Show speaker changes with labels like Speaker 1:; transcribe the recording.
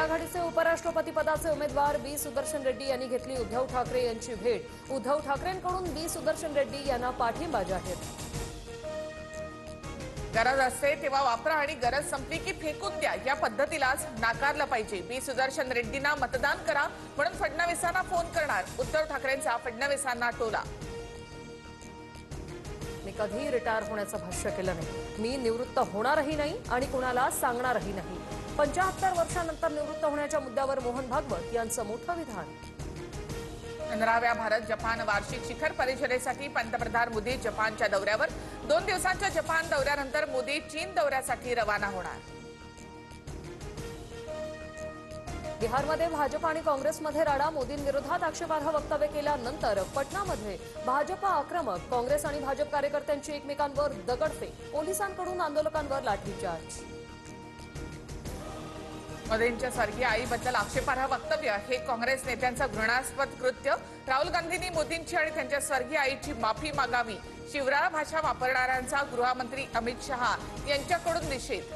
Speaker 1: आघाडीचे उपराष्ट्रपती पदाचे उमेदवार बी सुदर्शन रेड्डी यांनी घेतली उद्धव ठाकरे यांची भेट। उद्धव ठाकरेंकडून बी सुदर्शन रेड्डी यांना पाठिंबा जाहीर।
Speaker 2: गरज असते तेव्हा वापरा आणि गरज संपली की फेकून द्या या पद्धतीलाच नाकारलं पाहिजे। बी सुदर्शन रेड्डींना मतदान करा म्हणून फडणवीसांना फोन करणार उद्धव ठाकरेंचा फडणवीसांना टोला।
Speaker 1: मी कधी रिटायर होण्याचं भाष्य केलं नाही, मी निवृत्त होणारही नाही आणि कुणाला सांगणारही नाही। 75 वर्षांनंतर निवृत्त होण्याच्या मुद्द्यावर मोहन भागवत यांचं मोठं विधान।
Speaker 2: 15व्या भारत जपान वार्षिक शिखर परिषदेसाठी पंतप्रधान मोदी जपानच्या दौऱ्यावर। 2 दिवसांच्या जपान दौऱ्यानंतर मोदी चीन दौऱ्यासाठी रवाना होणार।
Speaker 1: बिहारमध्ये भाजप आणि काँग्रेसमध्ये राडा। मोदींविरोधात आक्षेपार्ह वक्तव्य केल्यानंतर पटनामध्ये भाजप आक्रमक। काँग्रेस आणि भाजप कार्यकर्त्यांची एकमेकांवर दगडफेक। पोलिसांकडून आंदोलकांवर लाठीचार्ज।
Speaker 2: मोदींच्या स्वर्गीय आईबद्दल आक्षेपार्ह वक्तव्य हे काँग्रेस नेत्यांचं घृणास्पद कृत्य। राहुल गांधींनी मोदींची आणि त्यांच्या स्वर्गीय आईची माफी मागावी। शिवराळ भाषा वापरणाऱ्यांचा गृहमंत्री अमित शहा यांच्याकडून निषेध।